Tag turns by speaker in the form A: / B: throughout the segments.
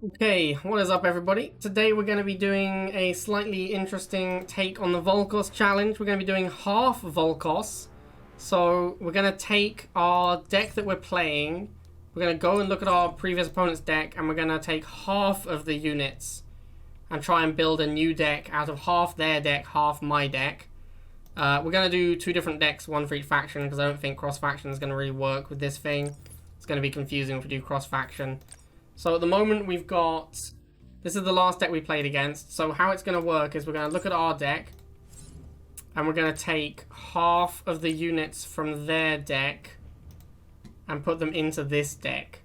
A: Okay, what is up everybody? Today we're going to be doing a slightly interesting take on the Vulkos challenge. We're going to be doing Half-Vulkos. So we're going to take our deck that we're playing, we're going to go and look at our previous opponent's deck, and we're going to take half of the units and try and build a new deck out of half their deck, half my deck. We're going to do two different decks, one for each faction, because I don't think cross-faction is going to really work with this thing. It's going to be confusing if we do cross-faction. So at the moment we've got, this is the last deck we played against. So how it's going to work is we're going to look at our deck and we're going to take half of the units from their deck and put them into this deck.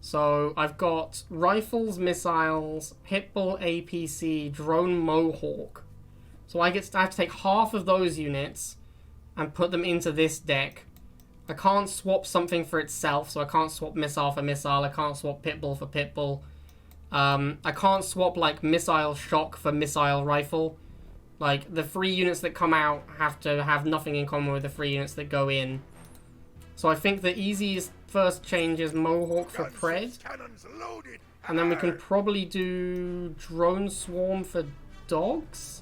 A: So I've got rifles, missiles, Pitbull, APC, drone, Mohawk. So I have to take half of those units and put them into this deck. I can't swap something for itself, so I can't swap missile for missile, I can't swap pitbull for pitbull. I can't swap, like, missile shock for missile rifle. Like, the 3 units that come out have to have nothing in common with the 3 units that go in. So I think the easiest first change is Mohawk for pred. And then we can probably do drone swarm for dogs?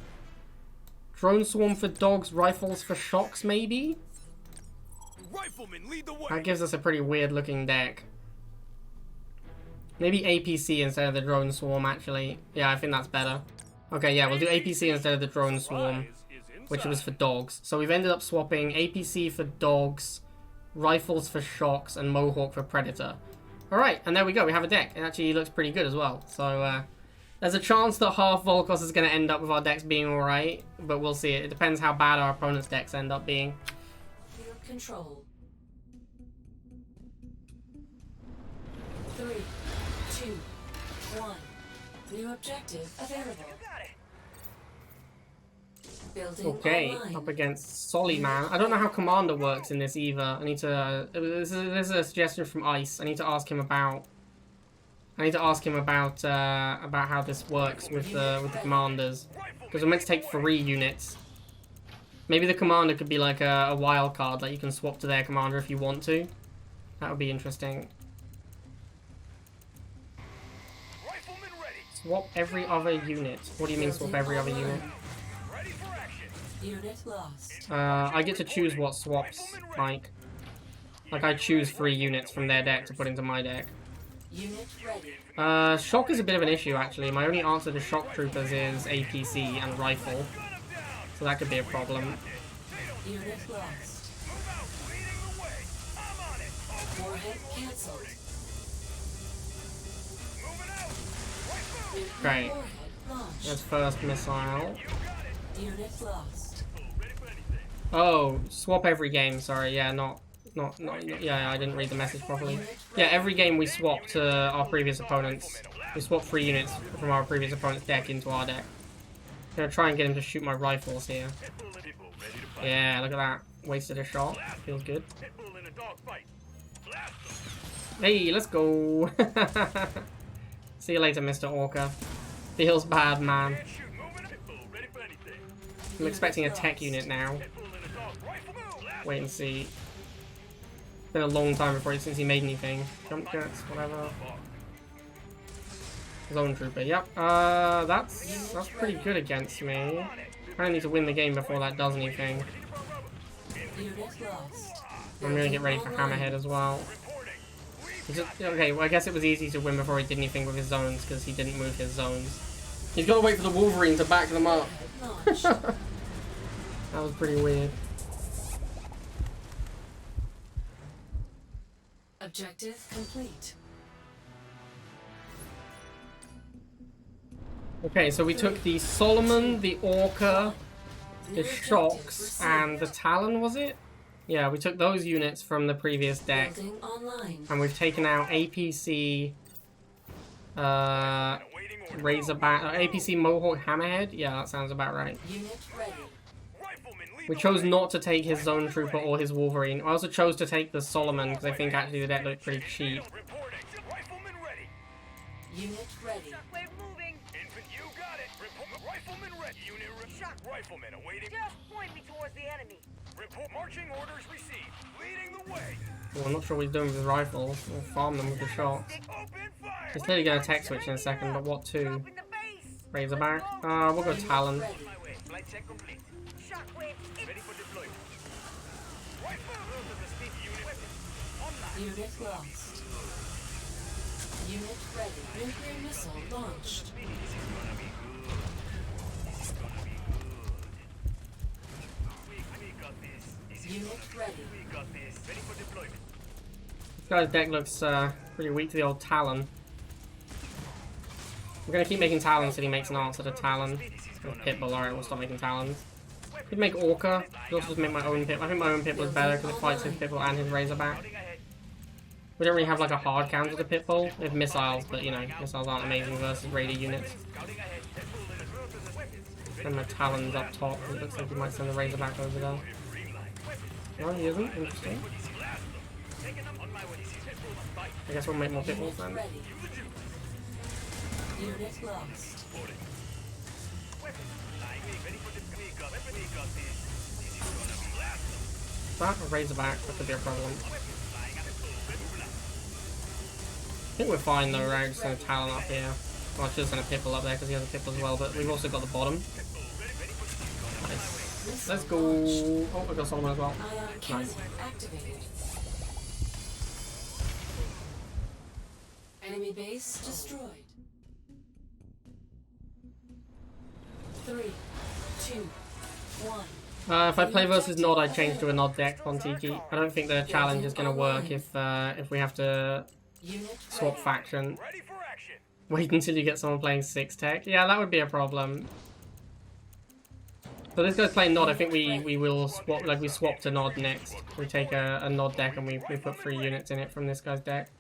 A: Drone swarm for dogs, rifles for shocks, maybe?
B: Riflemen, lead the way.
A: That gives us a pretty weird looking deck. Maybe APC instead of the drone swarm, actually. Yeah, I think that's better. Okay, yeah, we'll do APC instead of the drone swarm, which was for dogs. So we've ended up swapping APC for dogs, rifles for shocks, and Mohawk for predator. Alright, and there we go, we have a deck. It actually looks pretty good as well. So, there's a chance that Half-Vulkos is going to end up with our decks being alright, but we'll see. It depends how bad our opponent's decks end up being.
C: Control. 3, 2, 1. New objective available. Building
A: Okay,
C: online.
A: up against Soliman. I don't know how Commander works in this either. I need to. This is a suggestion from Ice. I need to ask him about. About how this works with the commanders, because we're meant to take 3 units. Maybe the commander could be like a wild card that you can swap to their commander if you want to. That would be interesting. Swap every other unit. What do you mean swap every other unit?
C: Unit lost.
A: I get to choose what swaps, Like I choose 3 units from their deck to put into my deck.
C: Unit ready.
A: Shock is a bit of an issue, actually. My only answer to shock troopers is APC and rifle. So that could be a problem.
C: Unit lost. Warhead cancelled.
A: Great.
C: Warhead launched.
A: That's first missile.
C: Unit lost.
A: Oh, swap every game. Sorry, yeah, yeah, I didn't read the message properly. Yeah, every game we swap to our previous opponents. We swap 3 units from our previous opponent's deck into our deck. I'm gonna try and get him to shoot my rifles here. Yeah, look at that. Wasted a shot. Feels good. Hey, let's go. See you later, Mr. Orca. Feels bad, man. I'm expecting a tech unit now. Wait and see. It's been a long time since he made anything. Jump jets, whatever. Zone trooper, yep. That's pretty good against me. I need to win the game before that does anything.
C: Unit lost.
A: I'm gonna get ready for Hammerhead as well. Okay, well I guess it was easy to win before he did anything with his zones because he didn't move his zones. He's got to wait for the Wolverine to back them up. That was pretty weird.
C: Objective complete.
A: Okay, so we took the Solomon, the Orca, the Shocks, and the Talon, was it? Yeah, we took those units from the previous deck.
C: Building online.
A: And we've taken out APC, Razorback, APC Mohawk Hammerhead? Yeah, that sounds about right.
C: Unit ready.
A: We chose not to take his Zone Trooper or his Wolverine. I also chose to take the Solomon because I think actually the deck looked pretty cheap.
C: Unit ready.
B: Shockwave moving. Infant, you got it. Rifleman ready. Unit shock rifleman awaiting. Just point me towards the enemy. Report marching orders received. Leading the way.
A: Well, I'm not sure what he's doing with his rifles. We'll farm them with the shots.
B: Open fire.
A: He's clearly gonna tech switch in a second, but what to? Razorback? We'll go Talon.
C: Ready.
B: Flight check complete. Shockwave. Ready for deployment. Rifle. Unit online.
C: Unit lost. Unit ready. Nuclear missile launched.
B: We got this.
C: Unit ready.
B: We got this. Ready for deployment.
A: This guy's deck looks pretty weak to the old Talon. We're gonna keep making Talons till he makes an answer to Talon. Pitbull, alright, we'll stop making Talons. Could make Orca. Could also just make my own Pip. I think my own Pip was better because it fights his Pitbull and his Razorback. We don't really have like a hard counter to Pitbull. We have missiles, but you know, missiles aren't amazing versus raider units. And my Talons up top. It looks like he might send the Razorback over there. No, he isn't. Interesting. I guess we'll make more Pitbulls then.
C: Ready. Unit lost.
A: Is that a Razorback? That could be a problem. I think we're fine though, right? Just gonna Talon up here. Well, I should send a Pitbull up there because he has a Pitbull as well, but we've also got the bottom. Nice. Let's go. Oh, I got Solomon as well.
C: Ion cannon activated. Enemy base destroyed. 3, 2, 1.
A: If I play versus Nod, I'd change to a Nod deck on Tiki. I don't think the challenge is gonna work if we have to
C: Unit
A: swap
C: ready.
A: faction.
B: Ready for action.
A: Wait until you get someone playing 6 tech. Yeah, that would be a problem. So this guy's playing Nod. I think we will swap, like we swap to Nod next. We take a Nod deck and we put 3 units in it from this guy's deck.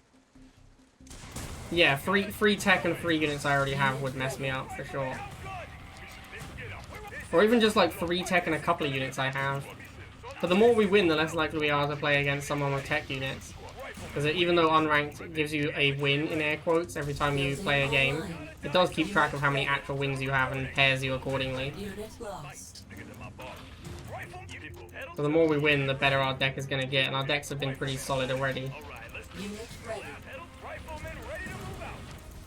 A: Yeah, free tech and 3 units I already have would mess me up for sure. Or even just like 3 tech and a couple of units I have. But the more we win, the less likely we are to play against someone with tech units. Because even though unranked gives you a win in air quotes every time you play a game, it does keep track of how many actual wins you have and pairs you accordingly.
C: Unit lost.
A: So the more we win, the better our deck is going to get, and our decks have been pretty solid already.
C: Unit ready.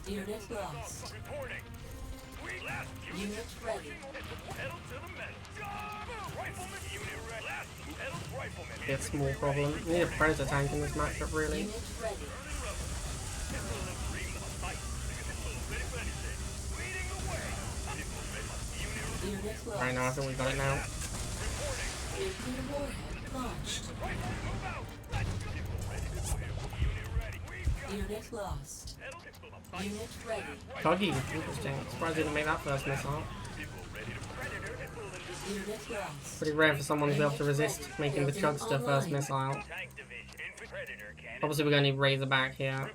C: Unit lost. Unit ready.
A: Be a small problem. We need a Predator tank in this matchup, really.
C: Unit ready. Unit lost.
A: Right now, I think we got it now.
C: Nuclear warhead launched. Unit lost. Unit ready.
A: Chuggy, interesting. Surprised he didn't make that first missile.
C: Unit lost.
A: Pretty rare for someone to be able to resist making the Chugster first missile. Obviously, we're going to need Razorback here.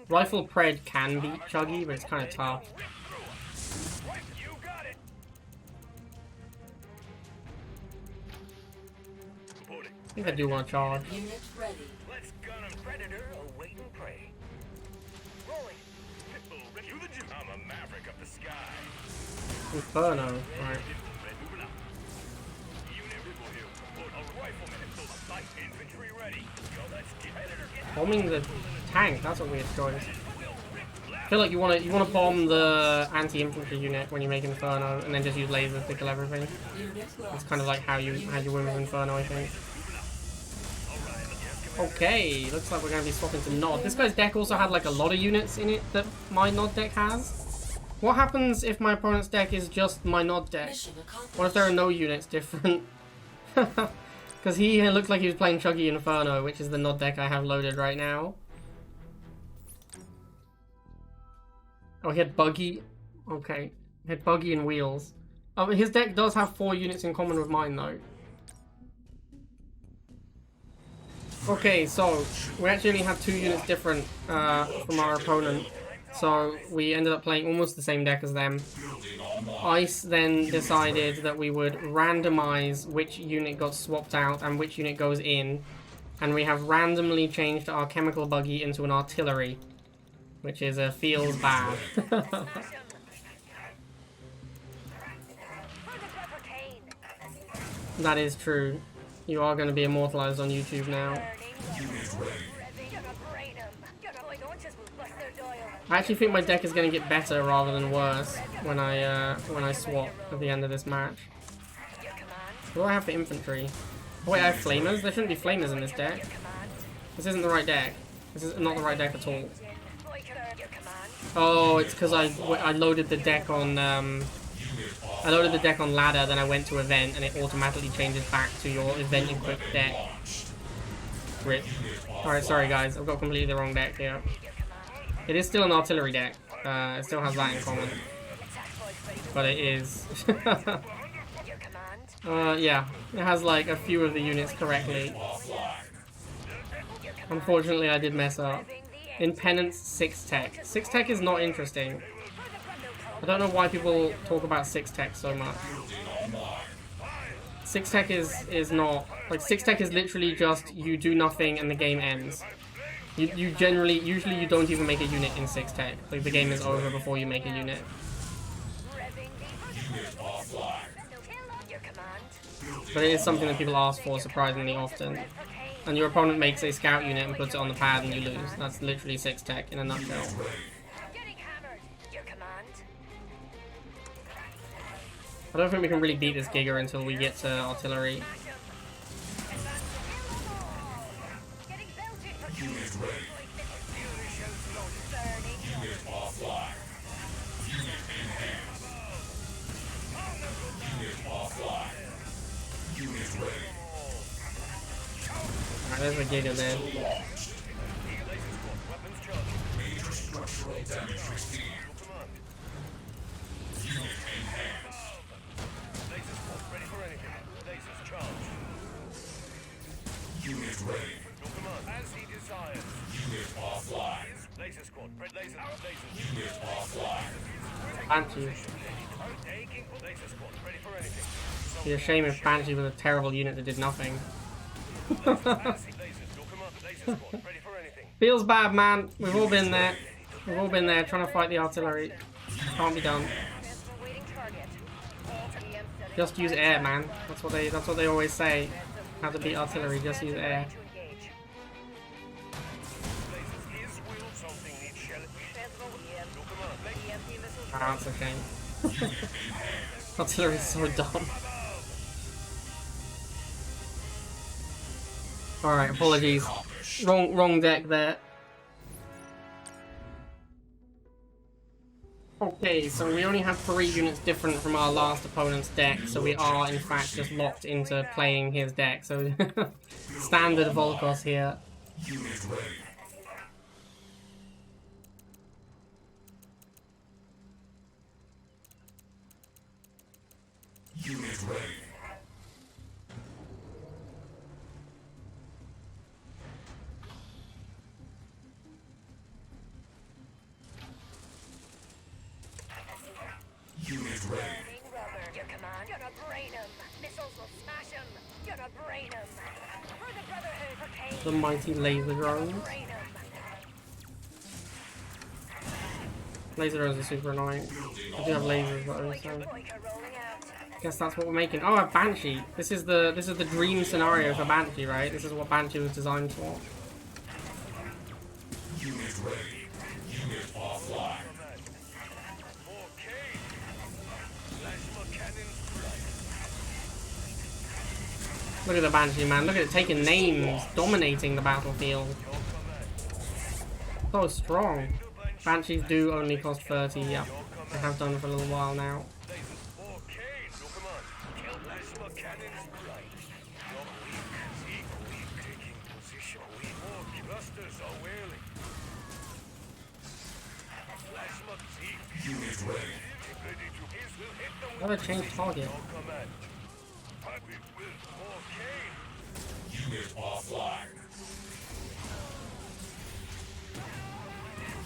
A: Rifle Pred can beat Chuggy, but it's kind of tough. I think I do want to charge.
C: Unit ready.
B: Let's gun a predator awaiting prey. Rolling. I'm a maverick of the sky.
A: Inferno, right.
B: Infantry ready.
A: Bombing the tank, that's a weird choice. I feel like you want to bomb the anti-infantry unit when you make Inferno, and then just use lasers to kill everything.
C: Unit
A: It's
C: lost.
A: kind of like how you win with Inferno, I think. Okay, looks like we're going to be swapping to Nod. This guy's deck also had like a lot of units in it that my Nod deck has. What happens if my opponent's deck is just my Nod deck?
C: Mission accomplished.
A: What if there are no units different? Because he looked like he was playing Chuggy Inferno, which is the Nod deck I have loaded right now. Oh, he had Buggy. Okay. He had Buggy and Wheels. Oh, his deck does have 4 units in common with mine, though. Okay, so we actually only had 2 units different from our opponent. So we ended up playing almost the same deck as them. Ice then decided that we would randomize which unit got swapped out and which unit goes in. And we have randomly changed our chemical buggy into an artillery. Which is feels bad. That is true. You are going to be immortalized on YouTube now. I actually think my deck is going to get better rather than worse when I swap at the end of this match. What do I have for infantry? Oh wait, I have flamers? There shouldn't be flamers in this deck. This isn't the right deck. This is not the right deck at all. Oh, it's because I loaded the deck on I loaded the deck on ladder, then I went to event, and it automatically changes back to your event equipped deck. Rip. Alright, sorry guys, I've got completely the wrong deck here. It is still an artillery deck. It still has that in common. But it is... yeah, it has like a few of the units correctly. Unfortunately, I did mess up. In Penance, 6 tech. 6 tech is not interesting. I don't know why people talk about 6 tech so much. 6 tech is not... Like, 6 tech is literally just you do nothing and the game ends. You generally... Usually you don't even make a unit in 6 tech. Like, the game is over before you make a unit. But it is something that people ask for surprisingly often. And your opponent makes a scout unit and puts it on the pad and you lose. That's literally 6 tech in a nutshell. I don't think we can really beat this Giga until we get to artillery. Alright, there's a Giga there. Banshee. It'd be a shame if Banshee was a terrible unit that did nothing. Feels bad, man. We've all been there. We've all been there trying to fight the artillery. Can't be done. Just use air, man. That's what they always say. How to beat artillery, just use air. Ah, that's a shame. Artillery's so dumb. Alright, apologies. Wrong deck there. Okay, so we only have 3 units different from our last opponent's deck, so we are in fact just locked into playing his deck. So standard Vulkos here.
D: Unit ready. Unit ready.
B: Your command. Gonna brain him. Missiles will smash him. Gonna brain him. For the Brotherhood for pain.
A: The mighty laser drones.
B: Brain him.
A: Laser drones are super annoying. I do have lasers though, so
B: Boyka rolling out.
A: guess that's what we're making. Oh, a Banshee. This is the dream scenario for Banshee, right? This is what Banshee was designed for.
D: Unit ready. Unit offline.
A: Look at the Banshee, man. Look at it taking names, dominating the battlefield. So strong. Banshees do only cost 30, yep. They have done for a little while now.
D: Unit ready.
A: Gotta change target.
D: Unit offline.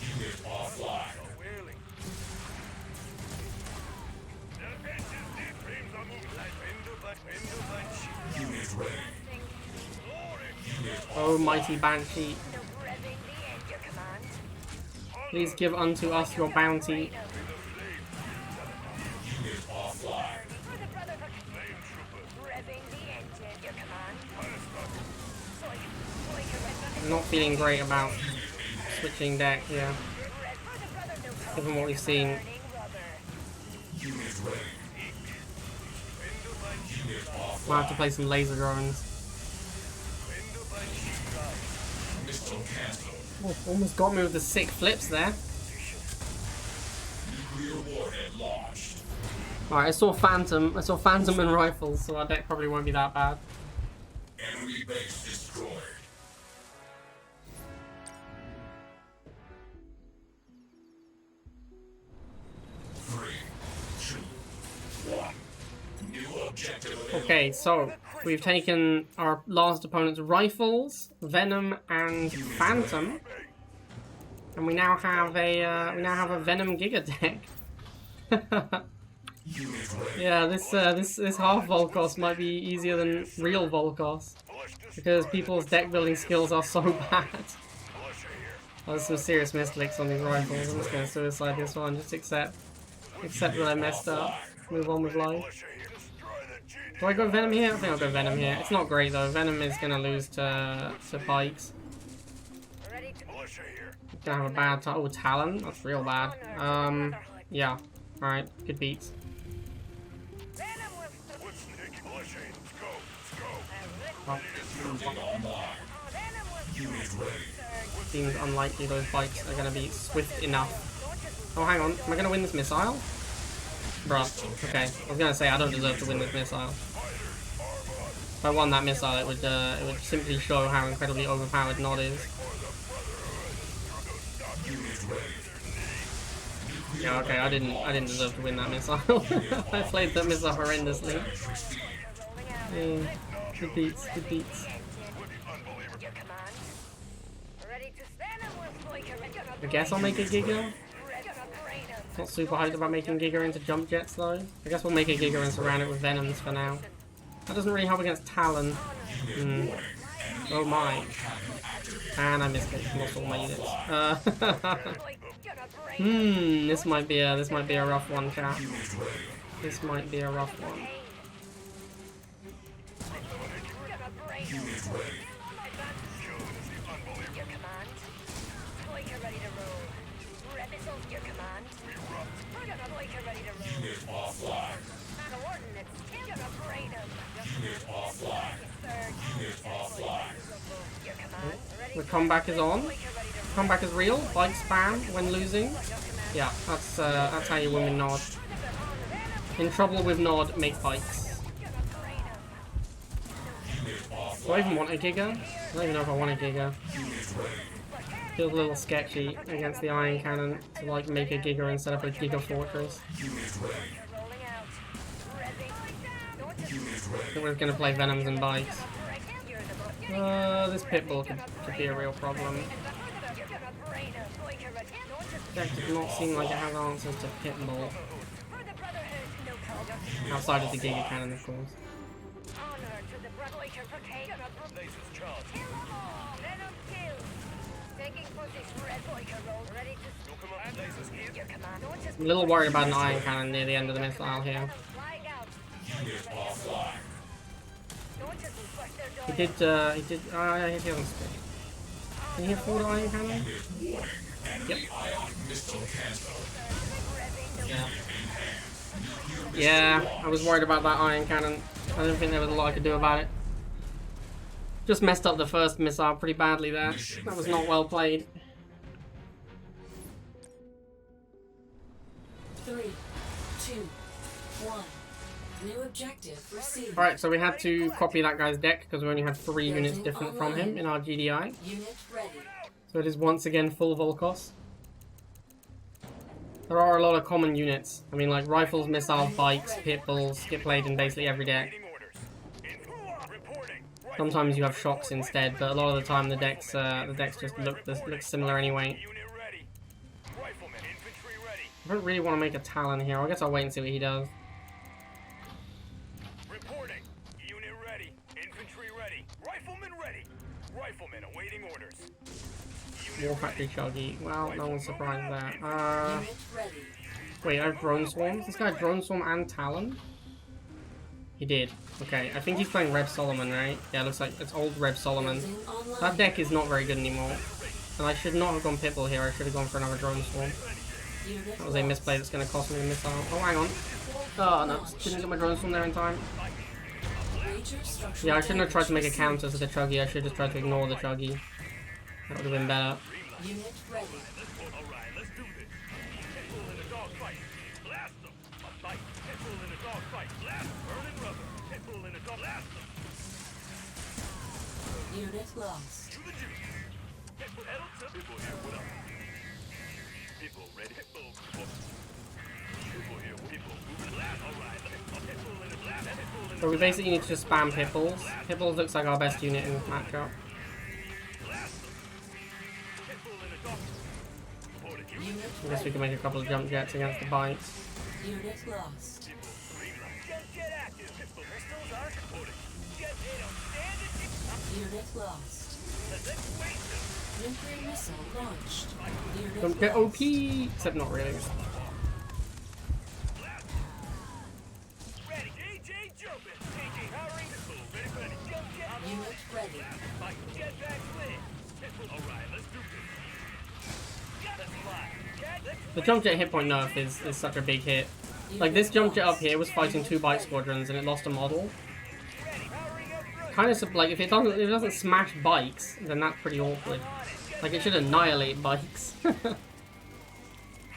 D: Unit offline. Unit ready. Unit
A: Oh, mighty Banshee. Please give unto us your bounty.
D: Unit offline.
A: I'm not feeling great about switching deck here. Given what we've seen.
D: Unit ready.
A: Might have to play some laser drones.
D: Missile cancelled.
A: Oh, almost got me with the sick flips there.
D: Nuclear warhead launched.
A: Alright, I saw Phantom and rifles, so our deck probably won't be that bad.
D: Enemy base destroyed. Three, two, one. New objective available.
A: Okay, so we've taken our last opponent's rifles, Venom, and Phantom, and we now have a Venom Giga deck.
D: Unit ready.
A: Yeah, this Half-Vulkos might be easier than real Vulkos because people's deck building skills are so bad. Oh, there's some serious misclicks on these rifles. I'm just gonna suicide this one. Just accept that I messed up. Move on with life. Do I go Venom here? I think I'll go Venom here. It's not great though. Venom is gonna lose to Pikes. Gonna have a bad time. Oh, Talon. That's real bad. Yeah. Alright, good beats. Oh,
D: Unit ready.
A: seems unlikely those bikes are gonna be swift enough. Oh, hang on. Am I gonna win this missile? Bruh. Okay. I was gonna say I don't deserve to win this missile. If I won that missile, it would simply show how incredibly overpowered Nod is.
D: Unit ready.
A: Yeah, okay. I didn't deserve to win that missile. I played that missile horrendously. Yeah, good beats. Good beats. I guess I'll make a Giga. Not super hyped about making Giga into jump jets though. I guess we'll make a Giga and surround it with Venoms for now. That doesn't really help against Talon. Oh my. And I misclicked almost all my units. This might be a rough one, chat. This might be a rough one.
D: Unit offline. Unit offline. Unit offline.
A: The comeback is on. Comeback is real. Bike spam when losing. Yeah, that's how you win with Nod. In trouble with Nod, make bikes. Do I even want a Giga? I don't even know if I want a Giga. Feels a little sketchy against the Iron Cannon to like make a Giga and set up a Giga Fortress. I think we're gonna play Venoms and Bikes. This Pitbull could be a real problem. Deck does not seem like it has answers to Pitbull. Outside of the Giga Cannon, of course. I'm a little worried about an Iron Cannon near the end of the missile here. He did, he hasn't split. Can he afford an Iron Cannon? Yep. Yeah. Yeah, I was worried about that Iron Cannon. I didn't think there was a lot I could do about it. Just messed up the first missile pretty badly there. That was not well played.
C: 3, 2, 1. New objective received.
A: Alright, so we had to copy that guy's deck because we only had 3 units different from him in our GDI.
C: Unit ready.
A: So it is once again full Vulkos. There are a lot of common units. I mean, like rifles, missiles, bikes, pit bulls get played in basically every deck. Sometimes you have shocks instead, but a lot of the time the decks just look similar anyway. I don't really want to make a Talon here. I guess I'll wait and see what he does.
B: Reporting. Unit ready. Infantry ready. Riflemen ready. Riflemen awaiting orders.
A: War Factory Chuggy. Well, no one's surprised there.
C: Unit ready.
A: Wait, I have Drone Swarm? This guy had Drone Swarm and Talon? He did. Okay, I think he's playing Reb Solomon, right? Yeah, it looks like it's old Reb Solomon.
C: Building online.
A: That deck is not very good anymore. And I should not have gone Pitbull here, I should have gone for another Drone Swarm.
C: Unit
A: That was a misplay that's going to cost me a missile. Oh, hang on. Oh, no. Didn't get my Drone Swarm there in time.
C: Major structural
A: Yeah, I shouldn't have tried to make a
C: damage
A: counter to the Chuggy. I should have tried to ignore the Chuggy. That would have been better.
C: received. Unit ready.
B: Alright, let's do this. Pitbull in a dogfight. Blast them. A fight. Pitbull in a dogfight. Blast them. Burning rubber. Pitbull in a dog. Blast them.
C: Unit lost.
B: To the juice. Pitbull. Pedal to Pitbull here. What up? Pitbull ready. Pitbull. Pitbull here. Pitbull moving. Blast. Alright. Pitbull in a blast. Pitbull in a
A: So we basically need to just spam Pitbulls. Pitbulls looks like our best unit in this matchup.
C: Unit
A: I guess we can make a couple of jump jets against the bites.
C: Unit lost.
B: Jet active. Pitbull pistols are supported. Jet hit outstanding.
C: Unit lost.
B: Let's wait.
C: Nuclear missile launched. Unit
A: Jump jet
C: lost.
A: OP! Except not really.
B: Ready. JJ jumping. JJ powering. Pitbull ready. Jump jet.
C: Unit ready.
B: Fight. Jetpack lit. Pitbull. Alright, let's do this. Let's fly. Jet. Let's
A: The jump jet hit point nerf is such a big hit. Like this jump jet up here was fighting 2 bite squadrons and it lost a model.
B: ready. Powering up front.
A: Kind of like if it doesn't smash bikes, then that's pretty awkward. Like it should annihilate bikes. But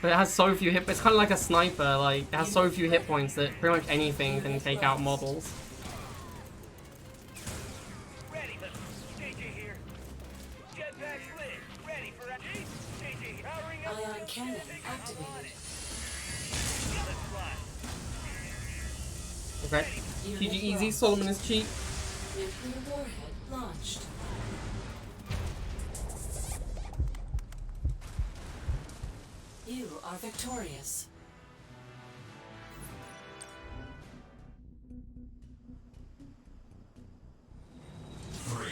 A: it has so few hit. It's kind of like a sniper. Like it has so few hit points that pretty much anything can take out models.
B: Ready. Let's. JJ here. Jetpack lit. Ready for a. JJ powering up.
C: Ion cannon activated.
B: Let's fly.
A: Okay. GG easy. Solomon is cheap.
C: Nuclear warhead launched. You are victorious.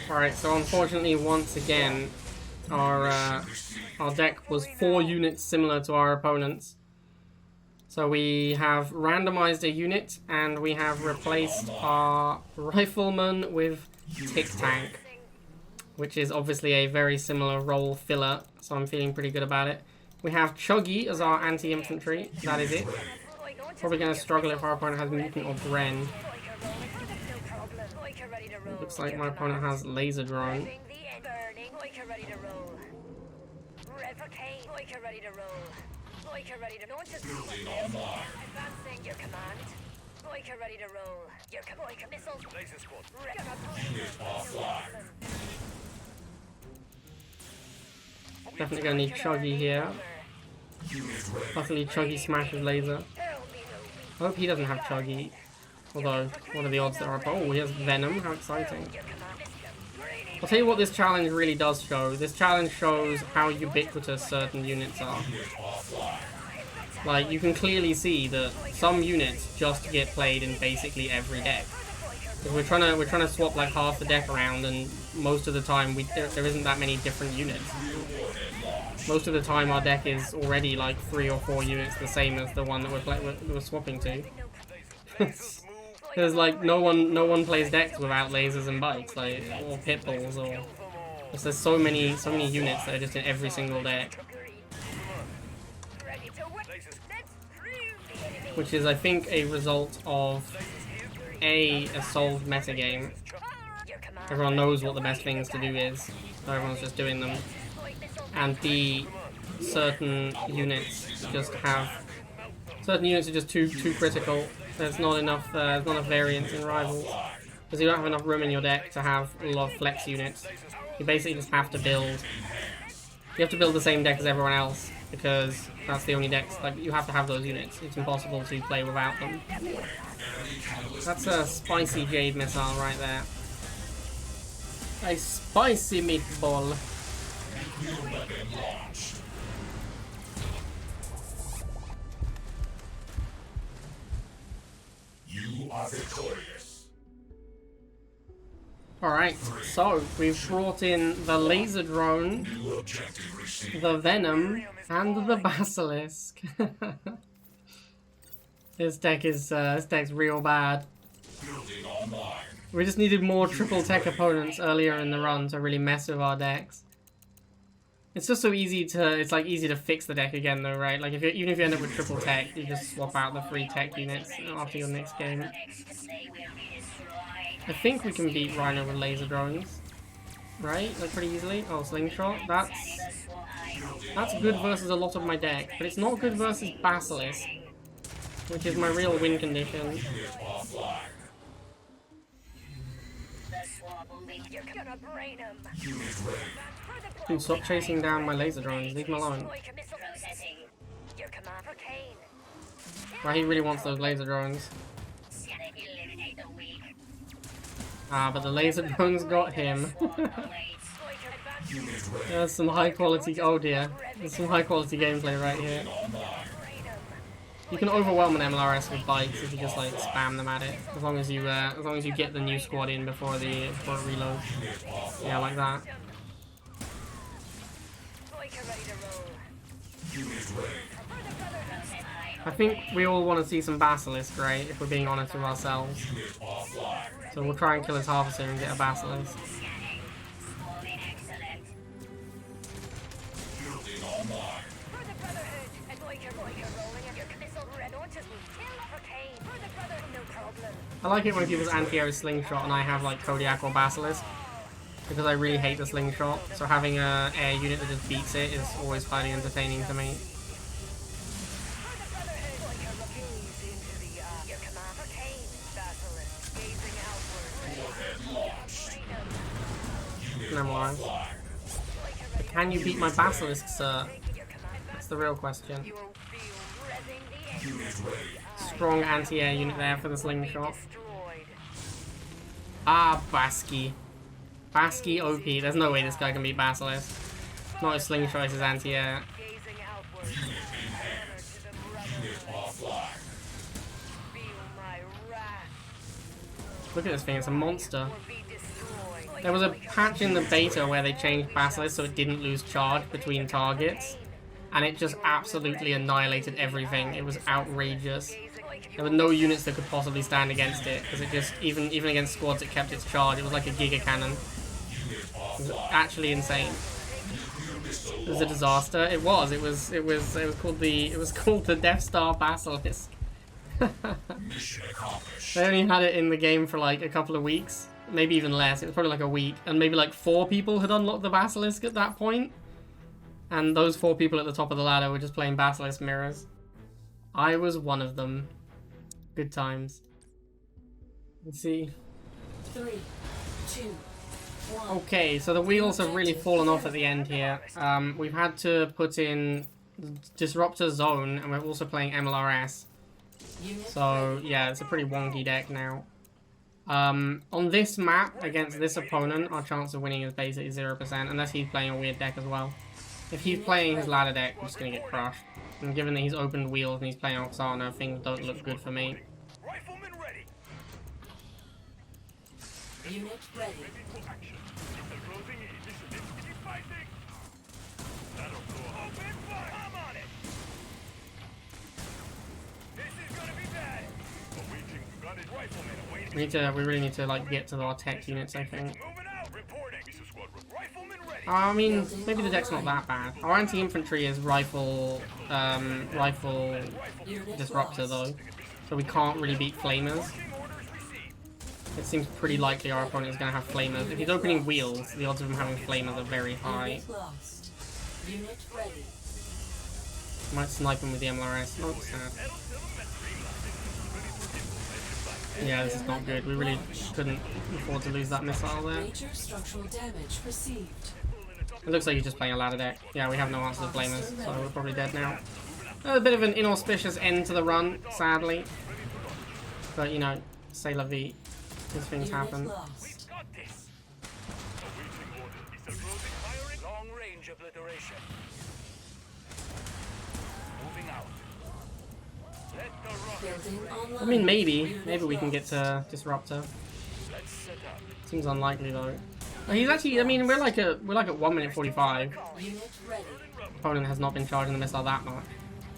A: Alright, so unfortunately once again our deck was 4 units similar to our opponents. So we have randomized a unit and we have replaced our rifleman with Tick Tank, which is obviously a very similar role filler, so I'm feeling pretty good about it. We have Chuggy as our anti-infantry, that is it. Probably going to struggle if our opponent has Mutant or Bren. Looks like my opponent has Laser Drone.
B: Advancing your command. Boyka ready to roll. Your Boyka missiles. Laser squad.
A: Definitely going to need Chuggy here. Luckily Chuggy smashes Laser. I hope he doesn't have Chuggy. Although, what are the odds that our opponent... Oh, he has Venom, how exciting. I'll tell you what this challenge really does show. This challenge shows how ubiquitous certain units are. Like, you can clearly see that some units just get played in basically every deck. Because we're trying to swap like half the deck around, and most of the time there isn't that many different units. Most of the time our deck is already like 3 or 4 units the same as the one that we're swapping to. There's like no one plays decks without lasers and bikes, like, or pitbulls, or there's so many units that are just in every single deck. Which is, I think, a result of a solved metagame. Everyone knows what the best things to do is, so everyone's just doing them. And B, certain units are just too critical. There's not enough variance in rivals, because you don't have enough room in your deck to have a lot of flex units. You basically just have to build. You have to build the same deck as everyone else, because that's the only decks. Like, you have to have those units. It's impossible to play without them. That's a spicy Jade missile right there. A spicy meatball.
D: You are victorious.
A: Alright, so we've brought in the laser drone,
D: New objective received.
A: the venom, and the basilisk. This deck's real bad.
D: Building online.
A: We just needed more triple tech opponents earlier in the run to really mess with our decks. It's just so easy to, it's like easy to fix the deck again though, right? Like if even if you end up with triple tech, you just swap out the 3 tech units after your next game. I think we can beat Rhino with laser drones, right? Like pretty easily. Oh, slingshot. That's good versus a lot of my deck, but it's not good versus Basilisk, which is my real win condition. Dude, stop chasing down my laser drones. Leave them alone. Right, he really wants those laser drones. Ah, but the laser drones got him. There's some high quality. Oh dear, there's some high quality gameplay right here. You can overwhelm an MLRS with bikes if you just like spam them at it. As long as you get the new squad in before it reloads. Yeah, like that. I think we all want to see some Basilisk, right? If we're being honest with ourselves. So we'll try and kill his Harvester and get a Basilisk. I like it when people's anti-air slingshot and I have like Kodiak or Basilisk, because I really hate the slingshot, so having a air unit that just beats it is always highly entertaining to me. Never mind. Can you beat my Basilisk, sir? That's the real question. Strong anti-air unit there for the slingshot. Ah, Basky. Basky OP. There's no way this guy can beat Basilisk. Not if slingshot is his anti-air. Look at this thing, it's a monster. There was a patch in the beta where they changed Basilisk so it didn't lose charge between targets. And it just absolutely annihilated everything. It was outrageous. There were no units that could possibly stand against it, because it just, even against squads, it kept its charge. It was like a Giga Cannon. It was actually insane. It was a disaster. It was called the Death Star Basilisk. They only had it in the game for like a couple of weeks, maybe even less. It was probably like a week, and maybe like 4 people had unlocked the Basilisk at that point. And those 4 people at the top of the ladder were just playing Basilisk mirrors. I was one of them. Good times. Let's see.
C: 3, 2, 1.
A: Okay, so the wheels have really fallen off at the end here. We've had to put in Disruptor Zone, and we're also playing MLRS. So yeah, it's a pretty wonky deck now. On this map, against this opponent, our chance of winning is basically 0%, unless he's playing a weird deck as well. If he's playing his ladder deck, I'm just going to get crushed. And given that he's opened wheels and he's playing Oksana, things don't look good for me.
B: Rifleman ready.
C: Unit ready.
B: Ready for action. They're closing in. This is fighting. That'll go. Open fire. I'm on it. This is gonna be bad. Awaiting. Got it. Rifleman awaiting.
A: We really need to like get to our tech units, I think.
B: Moving out. Reporting. This is squadron. Rifleman ready.
A: I mean, maybe the deck's not that bad. Our anti-infantry is rifle disruptor though, so we can't really beat flamers. It seems pretty likely our opponent is going to have flamers. If he's opening wheels, the odds of him having flamers are very high.
C: Unit lost. Unit ready.
A: Might snipe him with the MLRS. Not sad. Yeah, this is not good. We really couldn't afford to lose that missile there.
C: Major structural damage received.
A: It looks like he's just playing a ladder deck. Yeah, we have no answer to flamers, so we're probably dead now. A bit of an inauspicious end to the run, sadly. But, you know, c'est la vie. These things happen.
C: Lost.
B: Got this. Awaiting order. Is the closing firing? Long range obliteration. Moving out. Let the rocket.
C: Building online.
A: I mean, maybe we can get to Disruptor.
B: Let's set up.
A: Seems unlikely though. He's actually, I mean, we're like at 1 minute 45.
C: Unit ready.
A: Opponent has not been charging the missile that much.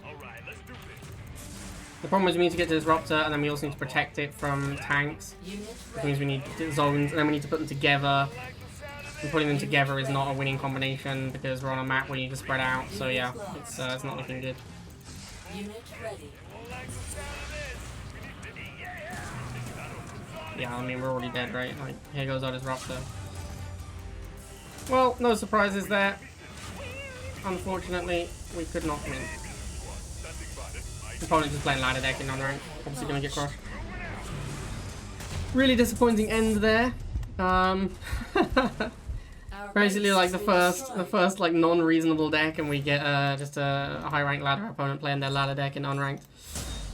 B: All right, let's do this.
A: The problem is we need to get to Disruptor, and then we also need to protect it from tanks.
C: Unit
A: Which
C: ready.
A: means we need zones, and then we need to put them together. And putting them together is not a winning combination because we're on a map where you need to spread out. So yeah, it's not looking good.
C: Unit ready.
A: Yeah, I mean, we're already dead, right? Like, here goes our Disruptor. Well, no surprises there. Unfortunately, we could not win. Opponent just playing ladder deck in non-rank. Obviously gonna get crushed. Really disappointing end there. Basically like the first like non-reasonable deck, and we get just a high-ranked ladder opponent playing their ladder deck in unranked.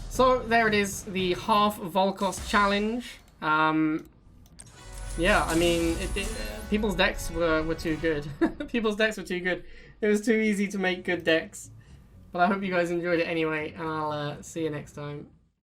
A: So there it is, the Half-Vulkos challenge. Yeah, I mean, people's decks were too good. People's decks were too good. It was too easy to make good decks. But I hope you guys enjoyed it anyway, and I'll see you next time.